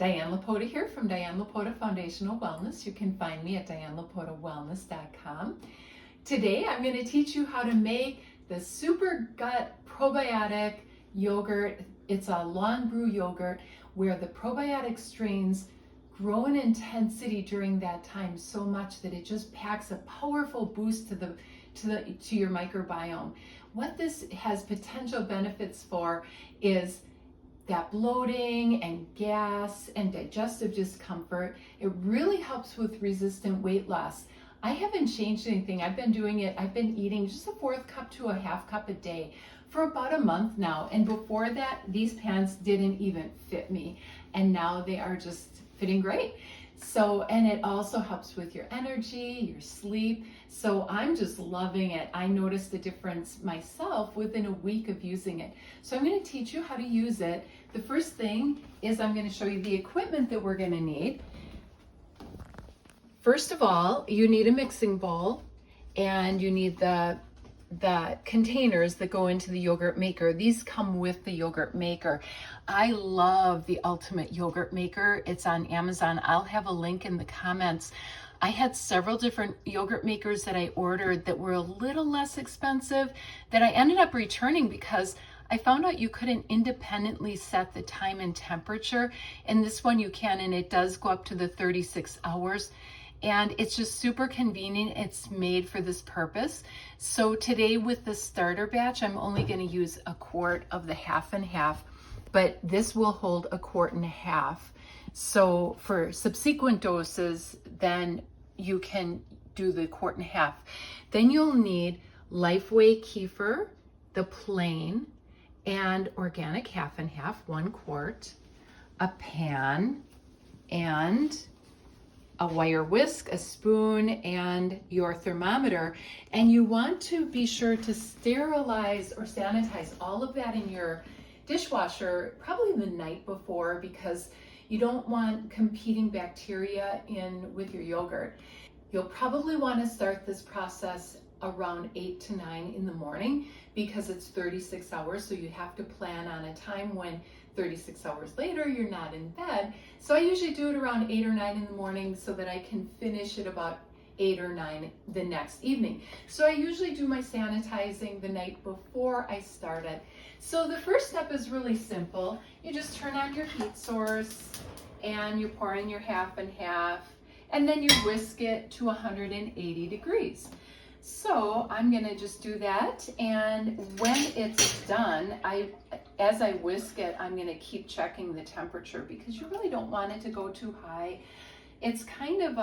Diane Lapota here from Diane Lapota Foundational Wellness. You can find me at dianelapotawellness.com. Today I'm going to teach you how to make the SuperGut Probiotic yogurt. It's a long brew yogurt where the probiotic strains grow in intensity during that time so much that it just packs a powerful boost to your microbiome. What this has potential benefits for is that bloating and gas and digestive discomfort. It really helps with resistant weight loss. I haven't changed anything. I've been doing it. I've been eating just a 1/4 cup to a 1/2 cup a day for about a month now. And before that, these pants didn't even fit me. And now they are just fitting great. So, and it also helps with your energy, your sleep. So I'm just loving it. I noticed a difference myself within a week of using it. So I'm going to teach you how to use it. The first thing is I'm going to show you the equipment that we're going to need. First of all, you need a mixing bowl and you need the containers that go into the yogurt maker. These come with the yogurt maker. I love the Ultimate Yogurt Maker. It's on Amazon. I'll have a link in the comments. I had several different yogurt makers that I ordered that were a little less expensive that I ended up returning because I found out you couldn't independently set the time and temperature. And this one you can, and it does go up to the 36 hours. And it's just super convenient. It's made for this purpose. So today with the starter batch, I'm only going to use 1/4 of the 1/2 and 1/2, but this will hold 1/4 and 1/2. So for subsequent doses, then you can do the 1/4 and 1/2. Then you'll need Lifeway kefir, the plain, and organic 1/2 and 1/2, 1/4, a pan, and a wire whisk, a spoon, and your thermometer. And you want to be sure to sterilize or sanitize all of that in your dishwasher probably the night before, because you don't want competing bacteria in with your yogurt. You'll probably want to start this process around 8 to 9 in the morning because it's 36 hours. So you have to plan on a time when 36 hours later you're not in bed. So I usually do it around 8 or 9 in the morning so that I can finish it about 8 or 9 the next evening. So I usually do my sanitizing the night before I start it. So the first step is really simple. You just turn on your heat source and you pour in your 1/2 and 1/2, and then you whisk it to 180 degrees. So I'm gonna just do that, and when it's done, as I whisk it, I'm gonna keep checking the temperature because you really don't want it to go too high. It's kind of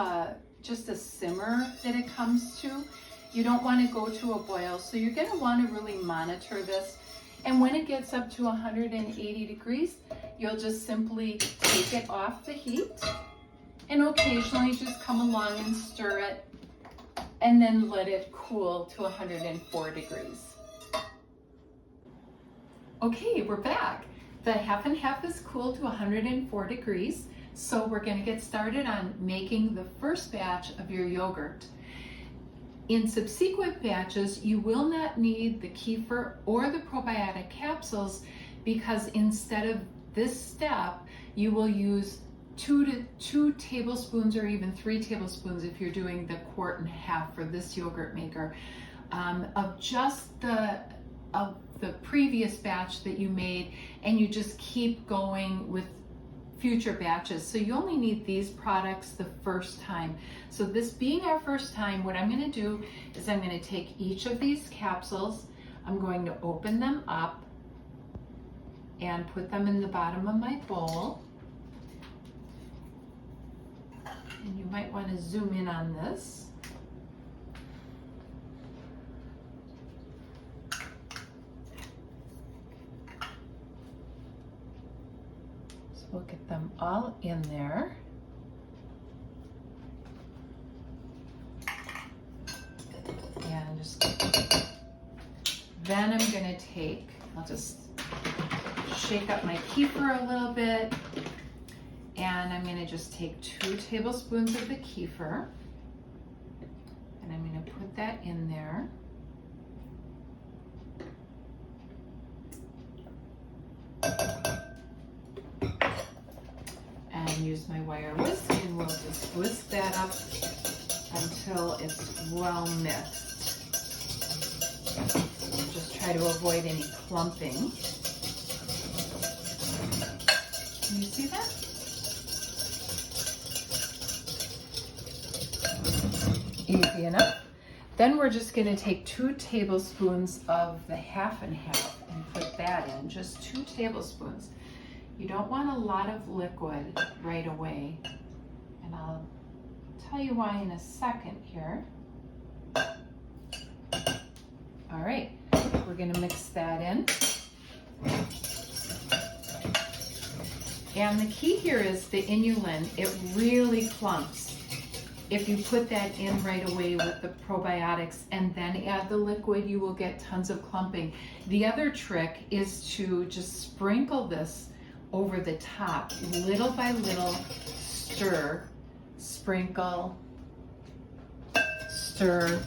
just a simmer that it comes to. You don't want to go to a boil, so you're gonna want to really monitor this. And when it gets up to 180 degrees, you'll just simply take it off the heat and occasionally just come along and stir it, and then let it cool to 104 degrees. Okay, we're back. The 1/2 and 1/2 is cooled to 104 degrees. So we're gonna get started on making the first batch of your yogurt. In subsequent batches, you will not need the kefir or the probiotic capsules because instead of this step, you will use 2 tablespoons or even 3 tablespoons if you're doing the 1/4 and 1/2 for this yogurt maker of just of the previous batch that you made, and you just keep going with future batches. So you only need these products the first time. So this being our first time, what I'm going to do is I'm going to take each of these capsules, I'm going to open them up and put them in the bottom of my bowl. And you might want to zoom in on this. So we'll get them all in there. And just, then I'm going to take, I'll just shake up my kefir a little bit. And I'm going to just take 2 tablespoons of the kefir, and I'm going to put that in there. And and use my wire whisk, and we'll just whisk that up until it's well mixed. Just try to avoid any clumping. Can you see that? Easy enough. Then we're just going to take 2 tablespoons of the half and half and put that in, just 2 tablespoons. You don't want a lot of liquid right away, and I'll tell you why in a second here. All right, we're going to mix that in. And the key here is the inulin. It really clumps if you put that in right away with the probiotics and then add the liquid. You will get tons of clumping. The other trick is to just sprinkle this over the top, little by little. Stir, sprinkle, stir,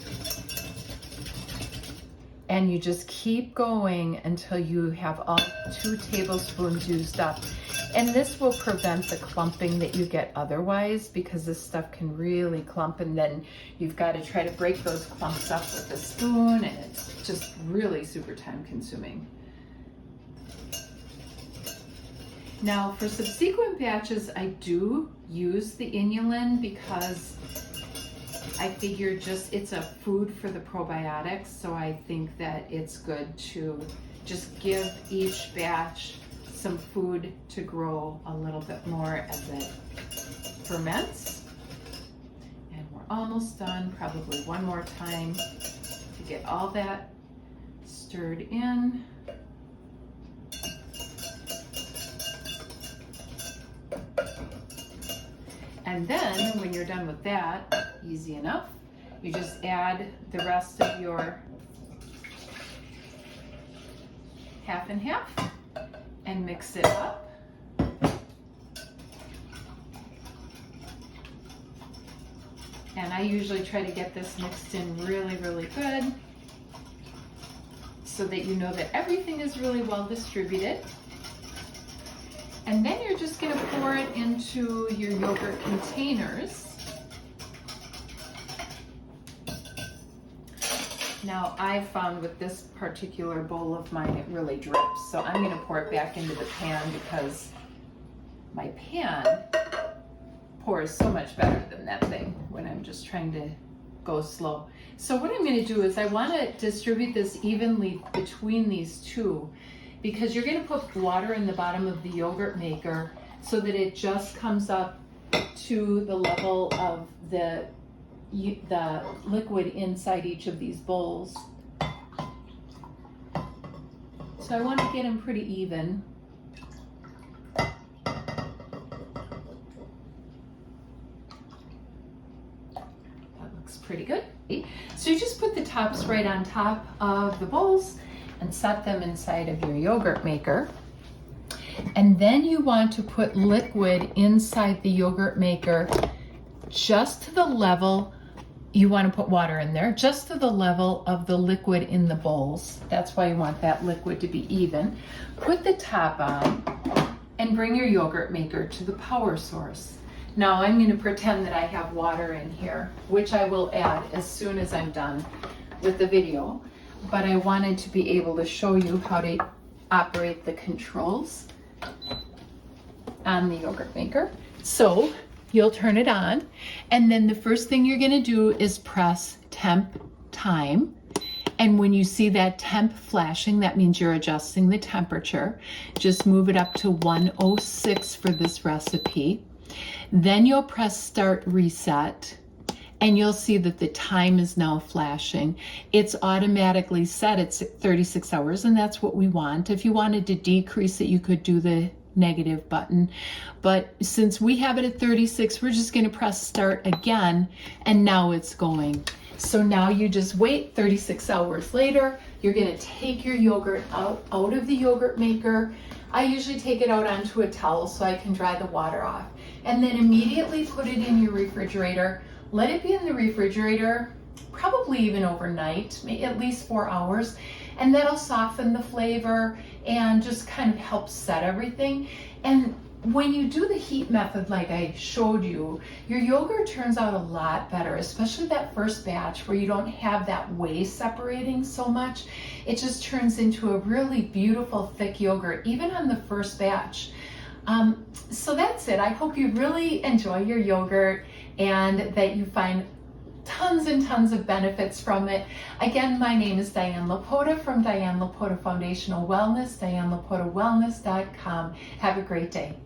and you just keep going until you have all 2 tablespoons used up. And this will prevent the clumping that you get otherwise, because this stuff can really clump, and then you've got to try to break those clumps up with a spoon, and it's just really super time consuming. Now for subsequent batches, I do use the inulin because I figure it's a food for the probiotics, so I think that it's good to just give each batch some food to grow a little bit more as it ferments. And we're almost done, probably one more time to get all that stirred in. And then when you're done with that, easy enough, you just add the rest of your half and half and mix it up. And I usually try to get this mixed in really, really good so that you know that everything is really well distributed. And then you're just going to pour it into your yogurt containers. Now I found with this particular bowl of mine, it really drips. So I'm going to pour it back into the pan because my pan pours so much better than that thing when I'm just trying to go slow. So what I'm going to do is I want to distribute this evenly between these two, because you're going to put water in the bottom of the yogurt maker so that it just comes up to the level of the liquid inside each of these bowls. So I want to get them pretty even. That looks pretty good. So you just put the tops right on top of the bowls and set them inside of your yogurt maker. And then you want to put liquid inside the yogurt maker just to the level, you want to put water in there, just to the level of the liquid in the bowls. That's why you want that liquid to be even. Put the top on and bring your yogurt maker to the power source. Now I'm going to pretend that I have water in here, which I will add as soon as I'm done with the video. But I wanted to be able to show you how to operate the controls on the yogurt maker. So you'll turn it on, and then the first thing you're going to do is press temp time. And when you see that temp flashing, that means you're adjusting the temperature. Just move it up to 106 for this recipe. Then you'll press start reset, and you'll see that the time is now flashing. It's automatically set at 36 hours, and that's what we want. If you wanted to decrease it, you could do the negative button. But since we have it at 36, we're just going to press start again, and now it's going. So now you just wait 36 hours later. You're going to take your yogurt out of the yogurt maker. I usually take it out onto a towel so I can dry the water off. And then immediately put it in your refrigerator. Let it be in the refrigerator, probably even overnight, at least 4 hours, and that'll soften the flavor and just kind of help set everything. And when you do the heat method like I showed you, your yogurt turns out a lot better, especially that first batch where you don't have that whey separating so much. It just turns into a really beautiful thick yogurt, even on the first batch. So that's it. I hope you really enjoy your yogurt and that you find tons and tons of benefits from it. Again, my name is Diane Lapota from Diane Lapota Foundational Wellness, DianeLapotaWellness.com. Have a great day.